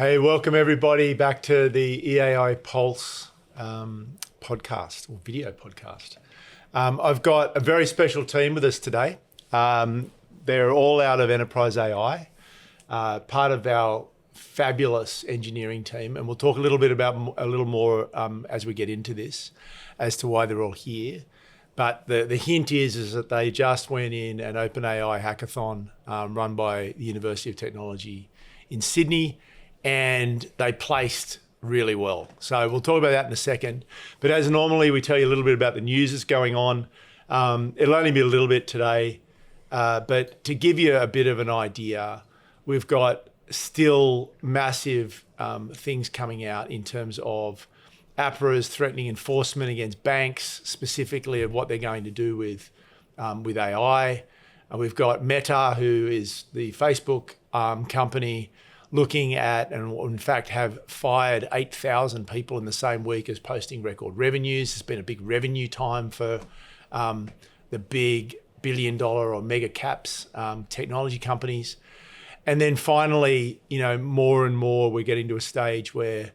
Hey, welcome everybody back to the EAI Pulse podcast or video podcast. I've got a very special team with us today. They're all out of Enterprise AI, part of our fabulous engineering team, and we'll talk a little more as we get into this as to why they're all here. But the hint is that they just went in an OpenAI hackathon run by the University of Technology in Sydney, and they placed really well. So we'll talk about that in a second. But as normally, we tell you a little bit about the news that's going on. It'll only be a little bit today, but to give you a bit of an idea, we've got still massive things coming out in terms of APRA's threatening enforcement against banks, specifically of what they're going to do with AI. We've got Meta, who is the Facebook company, looking at and in fact have fired 8,000 people in the same week as posting record revenues. It's been a big revenue time for the big billion-dollar or mega caps technology companies. And then finally, more and more we're getting to a stage where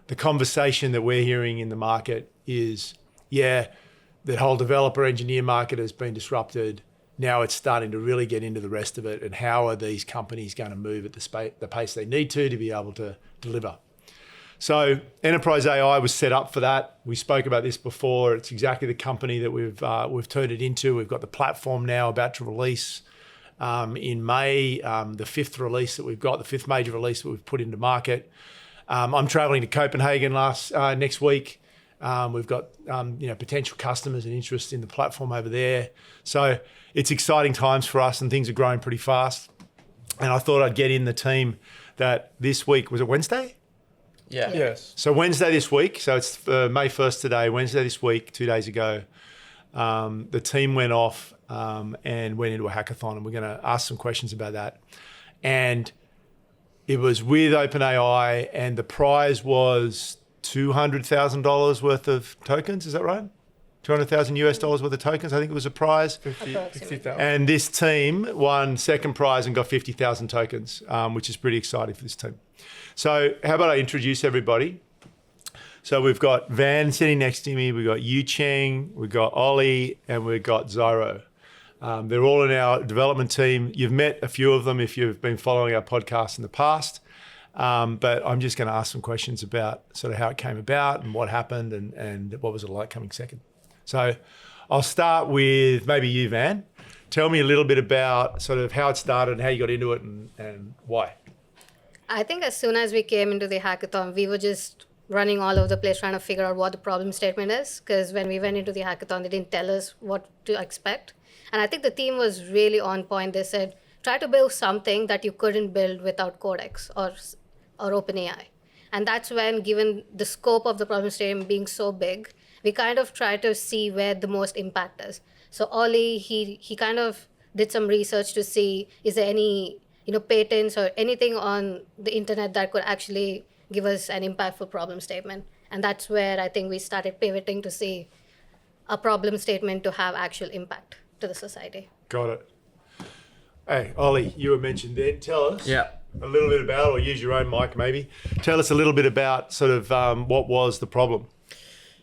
the conversation that we're hearing in the market is, the whole developer engineer market has been disrupted. Now it's starting to really get into the rest of it, and how are these companies going to move at the pace they need to be able to deliver. So Enterprise AI was set up for that. We spoke about this before. It's exactly the company that we've turned it into. We've got the platform now about to release in May, the fifth major release that we've put into market. I'm traveling to Copenhagen next week. We've got potential customers and interest in the platform over there. So it's exciting times for us, and things are growing pretty fast. And I thought I'd get in the team that this week, was it Wednesday? Yeah. Yes. So Wednesday this week, so it's May 1st today, Wednesday this week, 2 days ago, the team went off and went into a hackathon, and we're going to ask some questions about that. And it was with OpenAI, and the prize was $200,000 worth of tokens. Is that right? 200,000 US dollars worth of tokens. I think it was a prize. 50,000. And this team won second prize and got 50,000 tokens, which is pretty exciting for this team. So how about I introduce everybody? So we've got Van sitting next to me. We've got Yu Cheng, we've got Ollie, and we've got Zyro. They're all in our development team. You've met a few of them if you've been following our podcast in the past. But I'm just going to ask some questions about sort of how it came about and what happened and what was it like coming second. So I'll start with maybe you, Van. Tell me a little bit about sort of how it started and how you got into it and why. I think as soon as we came into the hackathon, we were just running all over the place trying to figure out what the problem statement is. Because when we went into the hackathon, they didn't tell us what to expect. And I think the team was really on point. They said, try to build something that you couldn't build without Codex or OpenAI. And that's when, given the scope of the problem statement being so big, we kind of try to see where the most impact is. So Ollie, he kind of did some research to see, is there any patents or anything on the internet that could actually give us an impactful problem statement. And that's where I think we started pivoting to see a problem statement to have actual impact to the society. Got it. Hey, Ollie, you were mentioned there. Tell us a little bit about, or use your own mic maybe. Tell us a little bit about sort of what was the problem.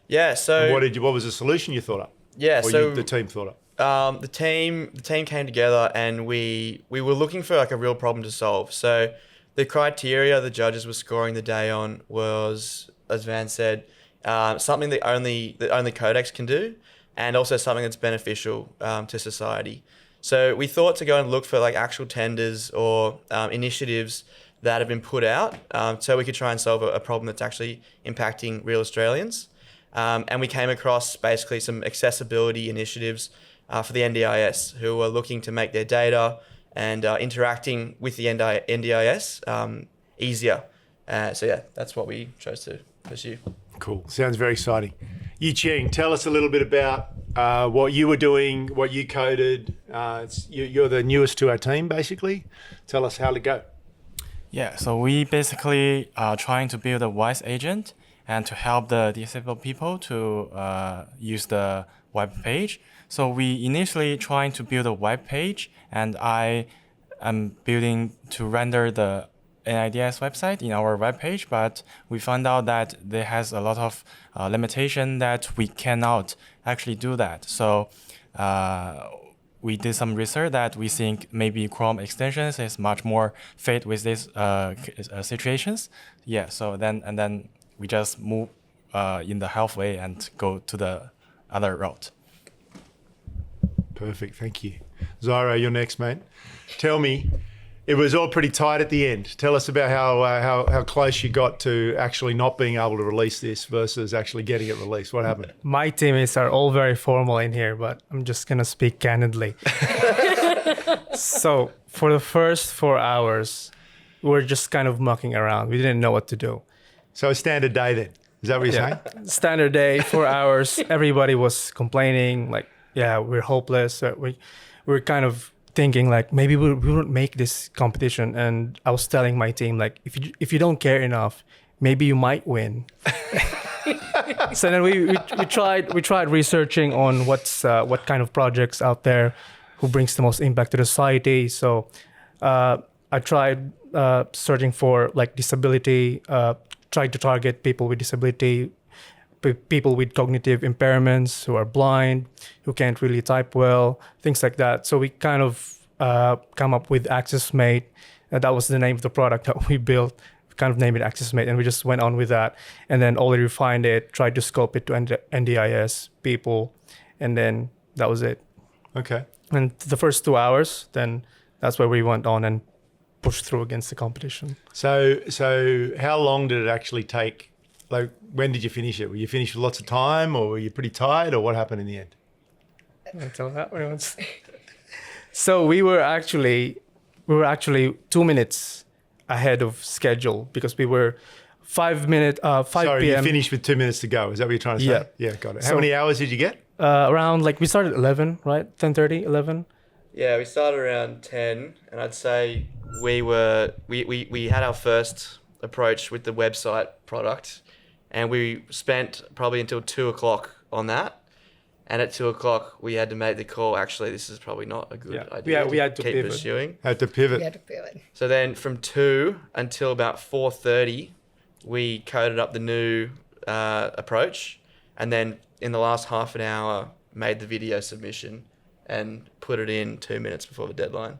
Yeah. So what was the solution you thought up? Yeah. Or the team thought up. The team came together, and we were looking for like a real problem to solve. So the criteria the judges were scoring the day on was, as Van said, something that only Codex can do, and also something that's beneficial to society. So we thought to go and look for like actual tenders or initiatives that have been put out, so we could try and solve a problem that's actually impacting real Australians. And we came across basically some accessibility initiatives for the NDIS, who are looking to make their data and interacting with the NDIS easier. So that's what we chose to pursue. Cool. Sounds very exciting. Yu Cheng, tell us a little bit about what you were doing, what you coded. You're the newest to our team, basically. Tell us how to go. Yeah, so we basically are trying to build a voice agent and to help the disabled people to use the web page. So we initially trying to build a web page, and I am building to render the NIDS website in our webpage, but we found out that there has a lot of limitation that we cannot actually do that. So we did some research that we think maybe Chrome extensions is much more fit with these situations. Yeah. So then we just move in the halfway and go to the other route. Perfect. Thank you. Zyro, you're next, mate. Tell me, it was all pretty tight at the end. Tell us about how close you got to actually not being able to release this versus actually getting it released. What happened? My teammates are all very formal in here, but I'm just going to speak candidly. So for the first 4 hours, we were just kind of mucking around. We didn't know what to do. So a standard day then. Is that what you're saying? Standard day, 4 hours. Everybody was complaining, like, yeah, we're hopeless. We're kind of thinking like maybe we won't make this competition. And I was telling my team like, if you don't care enough, maybe you might win. So then we tried researching on what kind of projects out there who brings the most impact to the society. So I tried searching for like disability, tried to target people with disability, people with cognitive impairments, who are blind, who can't really type well, things like that. So we kind of come up with AccessMate. That was the name of the product that we built. We kind of named it AccessMate, and we just went on with that. And then already refined it, tried to scope it to NDIS people, and then that was it. Okay. And the first 2 hours, then that's where we went on and pushed through against the competition. So how long did it actually take? Like, when did you finish it? Were you finished with lots of time, or were you pretty tired, or what happened in the end? I'll tell that one once. So we were actually 2 minutes ahead of schedule because we were 5 Sorry, p.m. you finished with 2 minutes to go. Is that what you're trying to say? Yeah. Yeah, got it. How many hours did you get? Around like we started at 11, right? 10:30, 11. Yeah, we started around 10, and I'd say we had our first approach with the website product, and we spent probably until 2 o'clock on that. And at 2 o'clock, we had to make the call. Actually, this is probably not a good idea. We had to keep pivot. pursuing. Had to pivot. We had to pivot. So then, from 2 until about 4:30, we coded up the new approach, and then in the last half an hour, made the video submission and put it in 2 minutes before the deadline.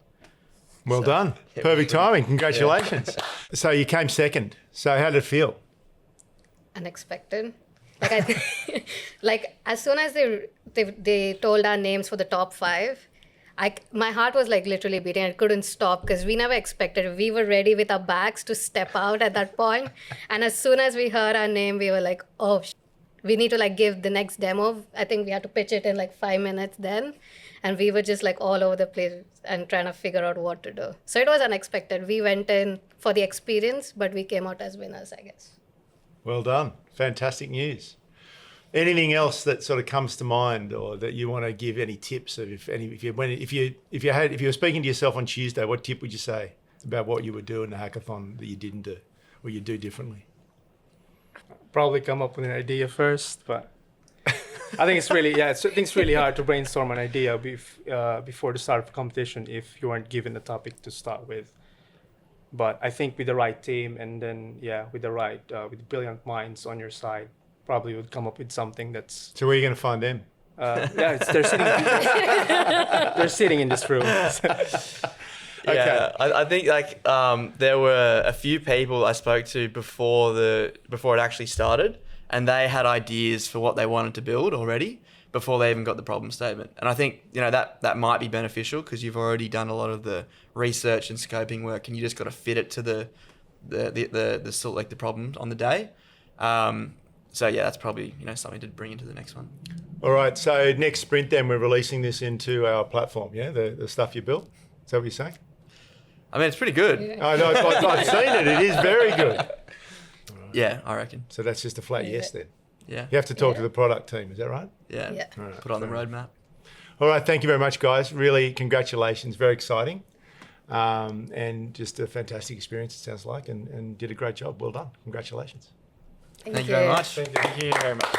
Well So, done. yeah, Perfect timing. Congratulations. So you came second. So how did it feel? Unexpected. Like as soon as they told our names for the top 5, my heart was like literally beating. I couldn't stop because we never expected it. We were ready with our bags to step out at that point. And as soon as we heard our name, we were like, oh, we need to like give the next demo. I think we had to pitch it in like 5 minutes then. And we were just like all over the place and trying to figure out what to do. So it was unexpected. We went in for the experience, but we came out as winners, I guess. Well done. Fantastic news. Anything else that sort of comes to mind, or that you want to give any tips of if you were speaking to yourself on Tuesday, what tip would you say about what you would do in the hackathon that you didn't do or you do differently? Probably come up with an idea first, but I think it's really hard to brainstorm an idea before the start of a competition if you aren't given a topic to start with. But I think with the right team and then with brilliant minds on your side, probably would come up with something that's. So where are you going to find them? They're sitting in this room. Yeah, I think like there were a few people I spoke to before it actually started, and they had ideas for what they wanted to build already before they even got the problem statement. And I think that might be beneficial because you've already done a lot of the research and scoping work, and you just got to fit it to the problem on the day. So yeah, that's probably something to bring into the next one. All right. So next sprint, then we're releasing this into our platform. Yeah, the stuff you built. Is that what you're saying? I mean, it's pretty good. Yeah. I know. I've seen it. It is very good. Yeah, I reckon. So that's just a flat yes then. Yeah. You have to talk to the product team. Is that right? Yeah. Yeah. All right. Put on the roadmap. All right. Thank you very much, guys. Really, congratulations. Very exciting. And just a fantastic experience, it sounds like, and did a great job. Well done. Congratulations. Thank you very much. Thank you very much.